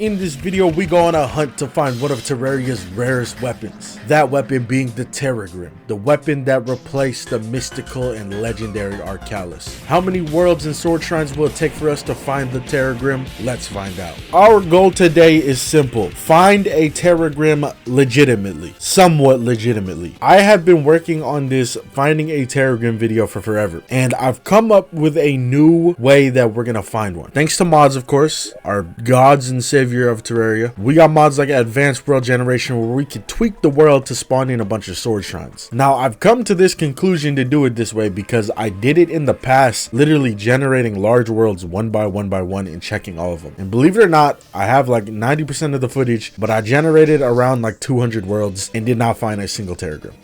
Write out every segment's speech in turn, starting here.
In this video, we go on a hunt to find one of Terraria's rarest weapons. That weapon being the Terragrim, the weapon that replaced the mystical and legendary Arcalis. How many worlds and sword shrines will it take for us to find the Terragrim? Let's find out. Our goal today is simple. Find a Terragrim legitimately, somewhat legitimately. I have been working on this finding a Terragrim video for forever, and I've come up with a new way that we're gonna find one. Thanks to mods, of course, our gods and saviors of Terraria. We got mods like Advanced World Generation where we can tweak the world to spawn in a bunch of sword shrines. Now, I've come to this conclusion to do it this way because I did it in the past, literally generating large worlds one by one and checking all of them. And believe it or not, I have like 90% of the footage, but I generated around like 200 worlds and did not find a single Terragrim.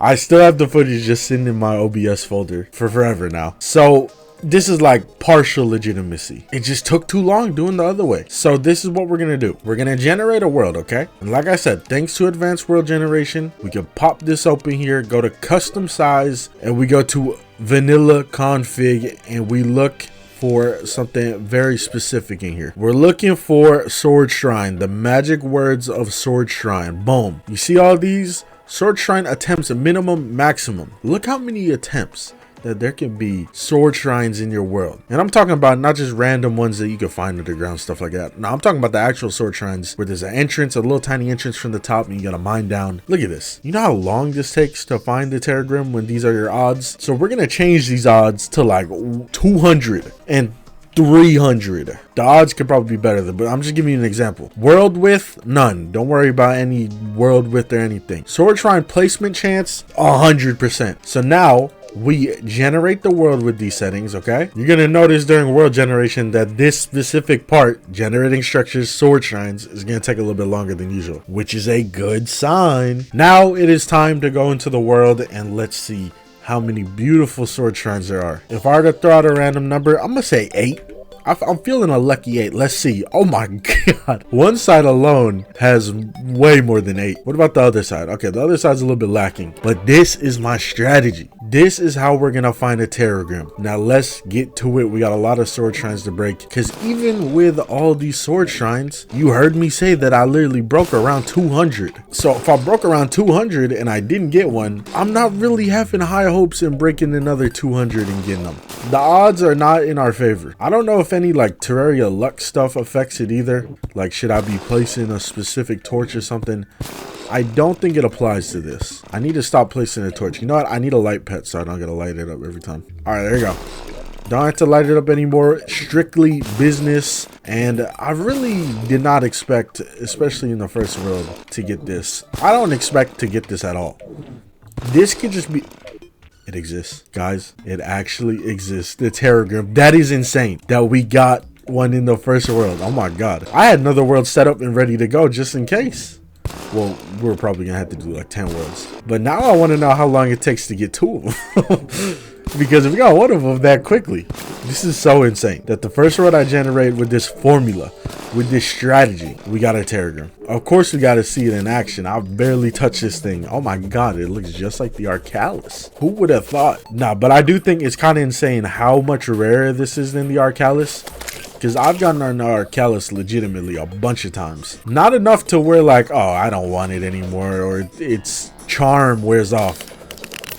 I still have the footage just sitting in my OBS folder for forever now. So this is like partial legitimacy. It just took too long doing the other way. So this is what we're gonna do. We're gonna generate a world, okay? And like I said, thanks to Advanced World Generation, we can pop this open here, go to custom size, and we go to vanilla config, and we look for something very specific in here. We're looking for Sword Shrine, the magic words of Sword Shrine. Boom. You see all these? Sword Shrine attempts minimum, maximum. Look how many attempts that there can be sword shrines in your world. And I'm talking about not just random ones that you can find underground, stuff like that. No, I'm talking about the actual sword shrines where there's an entrance, a little tiny entrance from the top, and you gotta mine down. Look at this. You know how long this takes to find the Terragrim when these are your odds? So we're gonna change these odds to like 200 and 300. The odds could probably be better, but I'm just giving you an example. World width, none. Don't worry about any world width or anything. Sword shrine placement chance, 100%. So now we generate the world with these settings, okay? You're gonna notice during world generation that this specific part, generating structures, sword shrines, is gonna take a little bit longer than usual, which is a good sign. Now it is time to go into the world and let's see how many beautiful sword shrines there are. If I were to throw out a random number, I'm gonna say 8. I'm feeling a lucky 8. Let's see. Oh my god. One side alone has way more than 8. What about the other side? Okay, the other side's a little bit lacking. But this is my strategy. This is how we're gonna find a Terragrim. Now let's get to it. We got a lot of sword shrines to break. Because even with all these sword shrines, you heard me say that I literally broke around 200. So if I broke around 200 and I didn't get one, I'm not really having high hopes in breaking another 200 and getting them. The odds are not in our favor. I don't know if any like Terraria luck stuff affects it either. Like, should I be placing a specific torch or something? I don't think it applies to this. I need to stop placing a torch. You know what? I need a light pet so I don't get to light it up every time. All right, there you go. Don't have to light it up anymore. Strictly business. And I really did not expect, especially in the first world, to get this. I don't expect to get this at all. This could just be... It exists, guys. It actually exists. The Terragrim. That is insane that we got one in the first world. Oh my god. I had another world set up and ready to go just in case. Well, we're probably gonna have to do like 10 worlds. But now I want to know how long it takes to get 2 of them. Because if we got one of them that quickly, this is so insane that the first world I generate with this formula, with this strategy, we got a Terragrim. Of course, we got to see it in action. I've barely touched this thing. Oh my god, it looks just like the Arcalis. Who would have thought? Nah, but I do think it's kind of insane how much rarer this is than the Arcalis. Because I've gotten an Arcalis legitimately a bunch of times. Not enough to where like, oh, I don't want it anymore, or its charm wears off.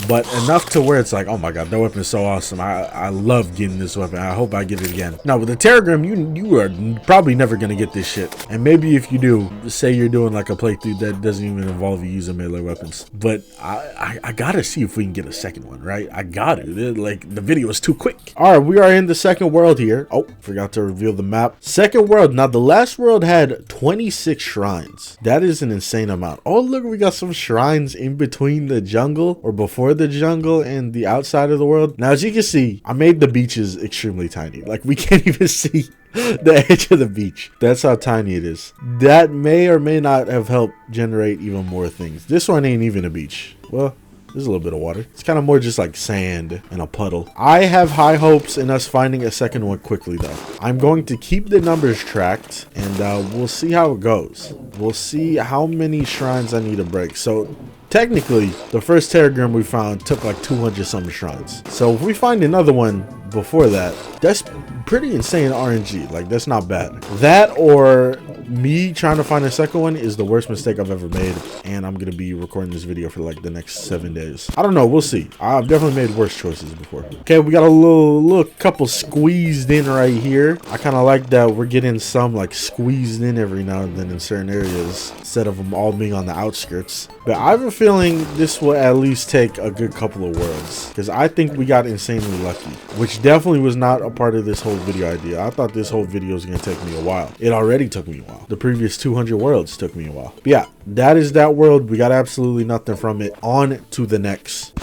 But enough to where it's like, oh my god, that weapon is so awesome. I love getting this weapon. I hope I get it again. Now with the Terragrim, you are probably never gonna get this shit. And maybe if you do, say you're doing like a playthrough that doesn't even involve you using melee weapons. But I gotta see if we can get a second one, right? I got it. Like, the video is too quick. All right, we are in the second world here. Oh, forgot to reveal the map. Second world. Now the last world had 26 shrines. That is an insane amount. Oh look, we got some shrines in between the jungle, or before the jungle and the outside of the world. Now as you can see, I made the beaches extremely tiny. Like, we can't even see the edge of the beach. That's how tiny it is. That may or may not have helped generate even more things. This one ain't even a beach. Well, there's a little bit of water. It's kind of more just like sand and a puddle. I have high hopes in us finding a second one quickly though. I'm going to keep the numbers tracked and we'll see how it goes. We'll see how many shrines I need to break. So technically, the first Terragrim we found took like 200 something shrines. So if we find another one, before that, that's pretty insane RNG. Like, that's not bad. That or me trying to find a second one is the worst mistake I've ever made, and I'm gonna be recording this video for like the next 7 days. I don't know, we'll see. I've definitely made worse choices before. Okay, we got a little couple squeezed in right here. I kind of like that we're getting some like squeezed in every now and then in certain areas instead of them all being on the outskirts. But I have a feeling this will at least take a good couple of worlds, because I think we got insanely lucky, which definitely was not a part of this whole video idea. I thought this whole video was gonna take me a while. It already took me a while. The previous 200 worlds took me a while. But yeah, that is that world. We got absolutely nothing from it. On to the next.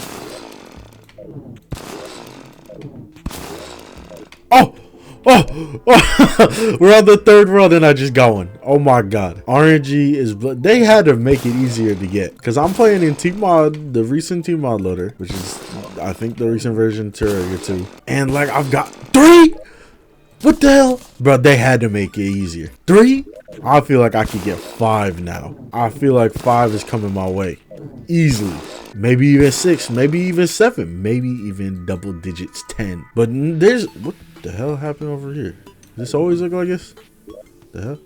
Oh, we're on the third world and I just got one. Oh my god, RNG is, they had to make it easier to get, because I'm playing in team mod, the recent team mod loader, which is I think the recent version Terraria 2, and like I've got 3. What the hell, bro? They had to make it easier. 3. I feel like I could get 5 now. I feel like 5 is coming my way easily. Maybe even 6, maybe even 7, maybe even double digits 10. But there's, what the hell happened over here? Does this always look like this? The hell?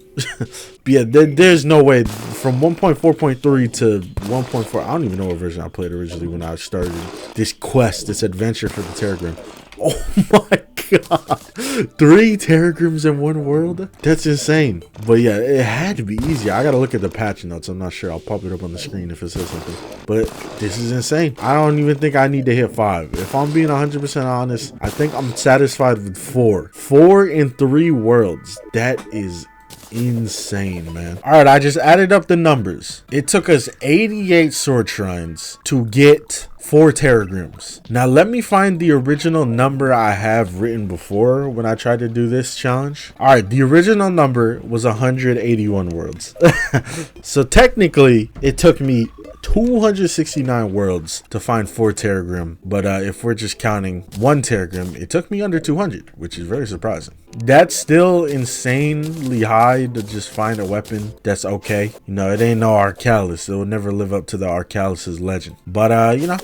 But yeah, there's no way from 1.4.3 to 1.4. I don't even know what version I played originally when I started this quest, this adventure for the Terragrim. Oh my god, 3 Terragrims in one world? That's insane. But yeah, it had to be easier. I gotta look at the patch notes. I'm not sure. I'll pop it up on the screen if it says something. But this is insane. I don't even think I need to hit 5. If I'm being 100% honest, I think I'm satisfied with 4. 4 in 3 worlds. That is insane, man. All right, I just added up the numbers. It took us 88 sword shrines to get 4 Terragrims. Now let me find the original number I have written before when I tried to do this challenge. All right, the original number was 181 worlds. So technically it took me 269 worlds to find 4 Terragrim, but if we're just counting 1 Terragrim, it took me under 200, which is very surprising. That's still insanely high to just find a weapon that's okay. You know, it ain't no Arcalis. It will never live up to the Arcalis' legend. But you know,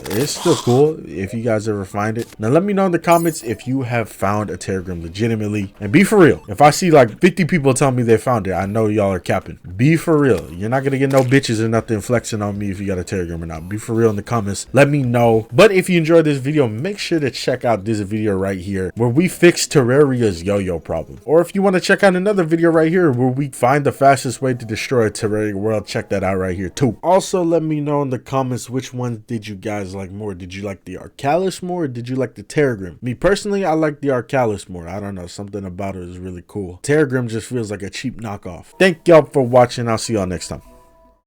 it's still cool if you guys ever find it. Now let me know in the comments if you have found a Terragrim legitimately, and be for real. If I see like 50 people tell me they found it, I know y'all are capping. Be for real. You're not gonna get no bitches or nothing flexing on me if you got a Terragrim or not. Be for real in the comments. Let me know. But if you enjoyed this video, make sure to check out this video right here where we fix Terraria's yo-yo problem. Or if you want to check out another video right here where we find the fastest way to destroy a Terraria world, check that out right here too. Also, let me know in the comments which ones did you guys like more. Did you like the Arcalis more, or did you like the Terragrim? Me personally, I like the Arcalis more. I don't know, something about it is really cool. Terragrim just feels like a cheap knockoff. Thank y'all for watching. I'll see y'all next time.